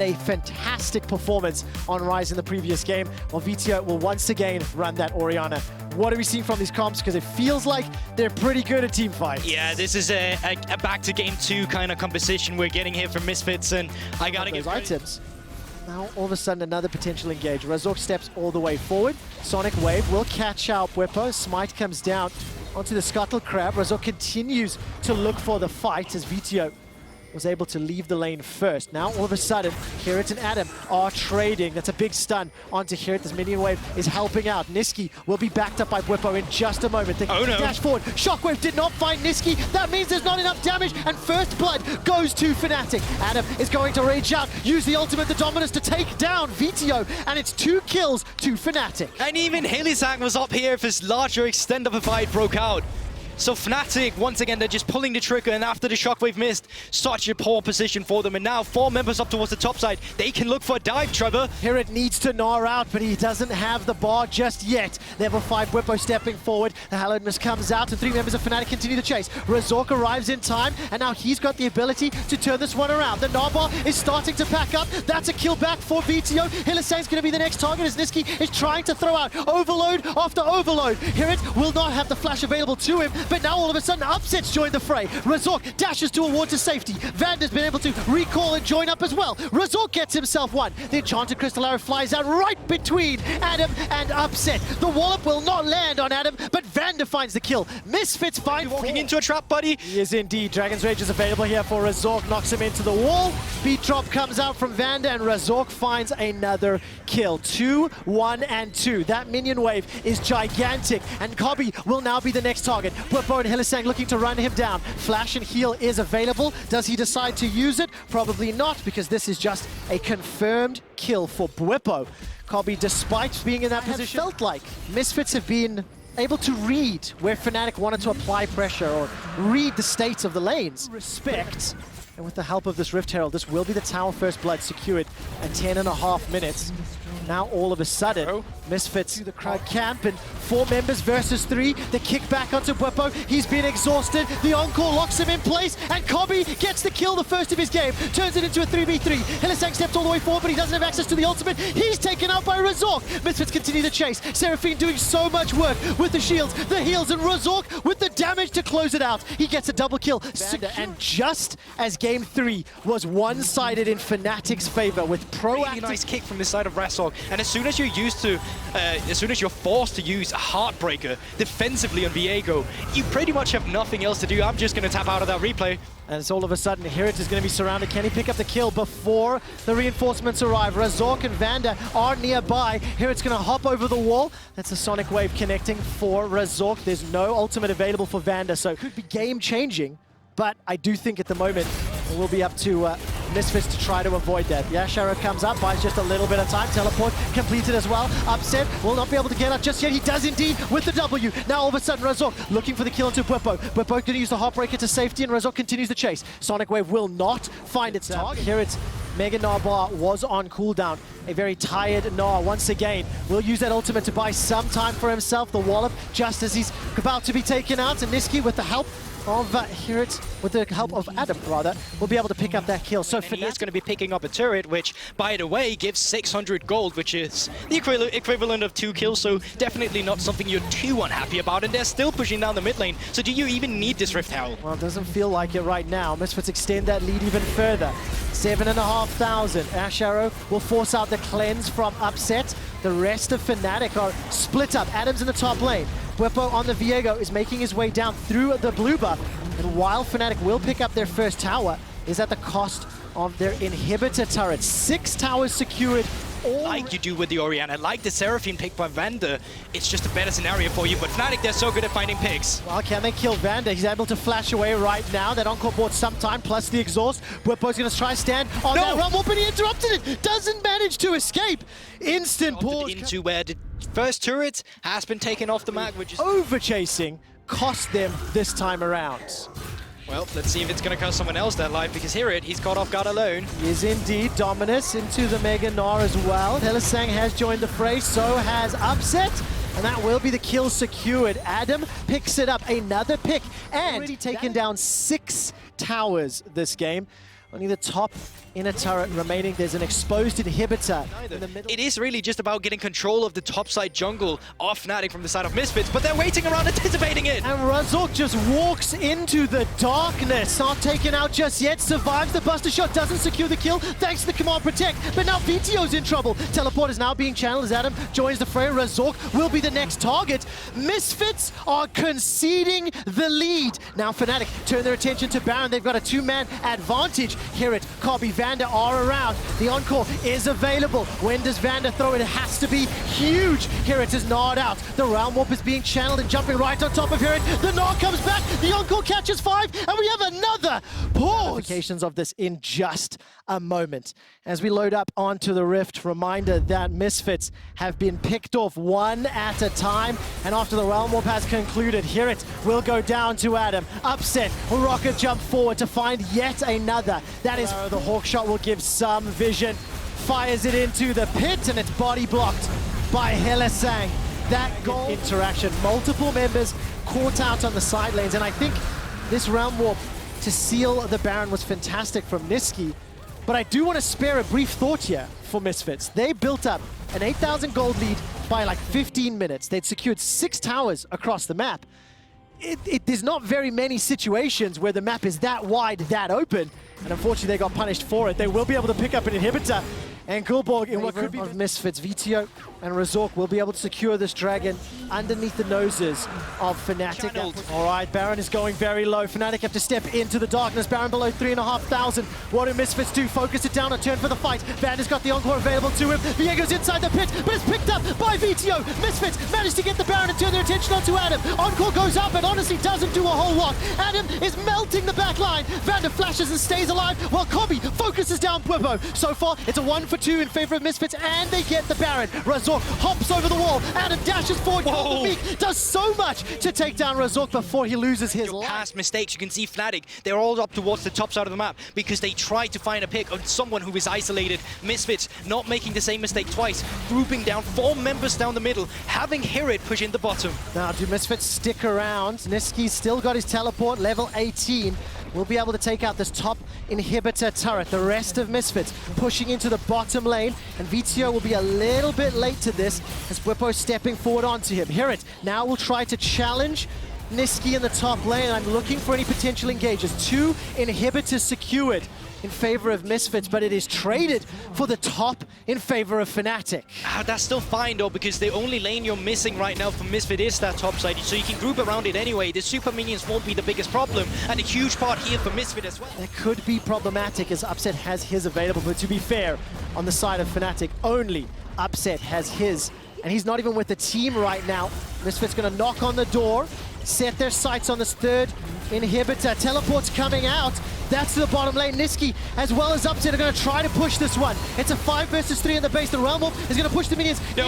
A fantastic performance on Rise in the previous game, while VTO will once again run that Orianna. What are we seeing from these comps? Because it feels like they're pretty good at team fights. Yeah, this is a back to game 2 kind of composition we're getting here from Misfits, and I gotta give items. Now all of a sudden another potential engage. Razork steps all the way forward. Sonic Wave will catch out Bwipo. Smite comes down onto the Scuttle Crab. Razork continues to look for the fight as VTO was able to leave the lane first. Now all of a sudden, Hirit and Adam are trading. That's a big stun onto Hirit. This minion wave is helping out. Niski will be backed up by Bwipo in just a moment. They dash forward. Shockwave did not find Niski. That means there's not enough damage, and first blood goes to Fnatic. Adam is going to rage out, use the ultimate, the Dominus, to take down VTO, and it's 2 kills to Fnatic. And even Hylissang was up here if this larger extent of a fight broke out. So Fnatic, once again, they're just pulling the trigger, and after the Shockwave missed, such a poor position for them. And now 4 members up towards the top side. They can look for a dive, Trevor. Hirit needs to gnaw out, but he doesn't have the bar just yet. Level 5 Bwipo stepping forward. The Hallowed Mist comes out, and 3 members of Fnatic continue the chase. Razork arrives in time, and now he's got the ability to turn this one around. The Gnaw is starting to pack up. That's a kill back for VTO. Hylissang's going to be the next target as Niski is trying to throw out overload after overload. Hirit will not have the flash available to him, but now all of a sudden Upsets join the fray. Razork dashes to a ward to safety. Vander's been able to recall and join up as well. Razork gets himself one. The Enchanted Crystal Arrow flies out right between Adam and Upset. The wallop will not land on Adam, but Vander finds the kill. Misfits find walking into a trap, buddy. He is indeed. Dragon's Rage is available here for Razork. Knocks him into the wall. Beat drop comes out from Vander, and Razork finds another kill. 2, 1, and 2. That minion wave is gigantic, and Cobby will now be the next target. Bwipo and Hylissang looking to run him down. Flash and heal is available. Does he decide to use it? Probably not, because this is just a confirmed kill for Bwipo. Cobby, despite being in that position, felt like Misfits have been able to read where Fnatic wanted to apply pressure or read the state of the lanes. Respect. And with the help of this Rift Herald, this will be the tower first blood secured at 10.5 minutes. Now all of a sudden, Misfits to the crowd camp, and 4 members versus 3. The kick back onto Bwipo. He's been exhausted. The encore locks him in place, and Cobby gets the kill, the first of his game. Turns it into a 3v3. Hylissang steps all the way forward, but he doesn't have access to the ultimate. He's taken out by Razork. Misfits continue the chase. Seraphine doing so much work with the shields, the heals, and Razork with the damage to close it out. He gets a double kill. And just as game 3 was one-sided in Fnatic's favor with proactive... Really nice kick from this side of Razork. And as soon as you're forced to use a Heartbreaker defensively on Viego, you pretty much have nothing else to do. I'm just going to tap out of that replay. And it's all of a sudden, Hirit is going to be surrounded. Can he pick up the kill before the reinforcements arrive? Razork and Vander are nearby. Hirit's going to hop over the wall. That's a Sonic Wave connecting for Razork. There's no ultimate available for Vander, so it could be game-changing. But I do think at the moment, it will be up to Misfits to try to avoid that. Yashara comes up, buys just a little bit of time. Teleport completed as well. Upset will not be able to get out just yet. He does indeed with the W. Now all of a sudden, Razork looking for the kill into Bwipo. Bwipo going to use the Heartbreaker to safety, and Razork continues the chase. Sonic Wave will not find its target. Here it's Mega Gnaw bar was on cooldown. A very tired Gnaw once again will use that ultimate to buy some time for himself. The wallop just as he's about to be taken out, and Niski with the help of Hirit, with the help of Adam rather, will be able to pick up that kill. So Fnatic is going to be picking up a turret, which, by the way, gives 600 gold, which is the equivalent of 2 kills, so definitely not something you're too unhappy about, and they're still pushing down the mid lane. So do you even need this Rift Herald? Well, it doesn't feel like it right now. Misfits extend that lead even further. 7,500. Ash Arrow will force out the cleanse from Upset. The rest of Fnatic are split up. Adam's in the top lane. Bwipo on the Viego is making his way down through the blue buff. And while Fnatic will pick up their first tower, is at the cost of their inhibitor turrets. 6 towers secured. Like you do with the Orianna, like the Seraphine pick by Vander, it's just a better scenario for you. But Fnatic, they're so good at finding picks. Well, can they kill Vander? He's able to flash away right now. That encore bought some time, plus the exhaust. Bwipo's going to try stand on that rumble, but he interrupted it. Doesn't manage to escape. Instant pause. Into where the first turret has been taken off the map, which is... Overchasing cost them this time around. Well, let's see if it's going to cost someone else their life, because he's caught off guard alone. He is indeed. Dominus into the Mega Gnaw as well. Hylissang has joined the fray, so has Upset. And that will be the kill secured. Adam picks it up, another pick, and already taken down 6 towers this game. Only the top inner turret remaining. There's an exposed inhibitor in the middle. It is really just about getting control of the top side jungle of Fnatic from the side of Misfits, but they're waiting around, anticipating it. And Razork just walks into the darkness. Not taken out just yet. Survives the buster shot. Doesn't secure the kill thanks to the command protect. But now VTO's in trouble. Teleport is now being channeled as Adam joins the fray. Razork will be the next target. Misfits are conceding the lead. Now Fnatic turn their attention to Baron. They've got a two-man advantage. Hear it. Kobe, Vander are around. The encore is available. When does Vander throw it? It has to be huge. Hear it is gnawed out. The Realm Warp is being channeled and jumping right on top of Hear it. The gnaw comes back. The encore catches 5. And we have another pause. Notifications of this in just a moment. As we load up onto the Rift, reminder that Misfits have been picked off one at a time. And after the Realm Warp has concluded, Hear it will go down to Adam. Upset. Rocket jump forward to find yet another. That is the Hawk shot will give some vision. Fires it into the pit and it's body blocked by Hylissang. That goal interaction, multiple members caught out on the side lanes, and I think this Realm Warp to seal the Baron was fantastic from Niski. But I do want to spare a brief thought here for Misfits. They built up an 8,000 gold lead by like 15 minutes. They'd secured 6 towers across the map. There's not very many situations where the map is that wide, that open, and unfortunately they got punished for it. They will be able to pick up an inhibitor, and Gulborg in what could be of Misfits, VTO and Razork will be able to secure this dragon underneath the noses of Fnatic. All right, Baron is going very low. Fnatic have to step into the darkness. Baron below 3,500. What do Misfits do? Focus it down, a turn for the fight. Vander's got the encore available to him. Viego's inside the pit, but it's picked up by VTO. Misfits managed to get the Baron and turn their attention onto Adam. Encore goes up and honestly doesn't do a whole lot. Adam is melting the back line. Vander flashes and stays alive while Kobe focuses down Bwipo. So far, it's a 1 for 2 in favor of Misfits, and they get the Baron. Razork hops over the wall. Adam dashes forward. Does so much to take down Razork before he loses his life. Past mistakes, you can see Fnatic, they're all up towards the top side of the map because they tried to find a pick on someone who is isolated. Misfits not making the same mistake twice, grouping down 4 members down the middle, having Hirit push in the bottom. Now, do Misfits stick around? Niski's still got his teleport, level 18. Will be able to take out this top inhibitor turret. The rest of Misfits pushing into the bottom lane, and VTO will be a little bit late to this as Bwipo stepping forward onto him. Hear it. Now we'll try to challenge Niski in the top lane. I'm looking for any potential engages. 2 inhibitors secured in favor of Misfits, but it is traded for the top in favor of Fnatic. That's still fine though, because the only lane you're missing right now from Misfit is that top side, so you can group around it anyway. The super minions won't be the biggest problem, and a huge part here for Misfit as well. That could be problematic as Upset has his available, but to be fair, on the side of Fnatic, only Upset has his, and he's not even with the team right now. Misfit's gonna knock on the door, set their sights on this 3rd inhibitor. Teleport's coming out. That's to the bottom lane. Niski, as well as Upset, are going to try to push this one. It's a 5 versus 3 in the base. The Realm Warp is going to push the minions into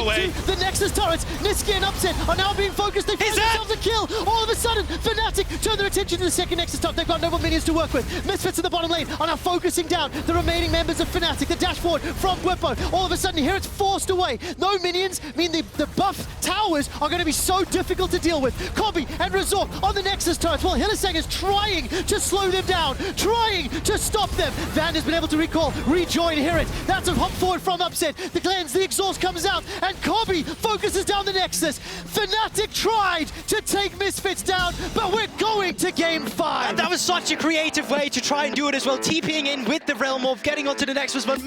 the Nexus turrets. Niski and Upset are now being focused. They find themselves a kill. All of a sudden, Fnatic turn their attention to the 2nd Nexus top. They've got no more minions to work with. Misfits in the bottom lane are now focusing down the remaining members of Fnatic. The dash forward from Bwipo. All of a sudden, here it's forced away. No minions mean the buff towers are going to be so difficult to deal with. Kobe and Razork on the Nexus turrets. Well, Hylissang is trying to slow them down, trying to stop them. Vander's been able to rejoin Hirit. That's a hop forward from Upset. The cleanse, the exhaust comes out, and Kobe focuses down the Nexus. Fnatic tried to take Misfits down, but we're going to game 5. And that was such a creative way to try and do it as well, TPing in with the Realm of getting onto the Nexus, but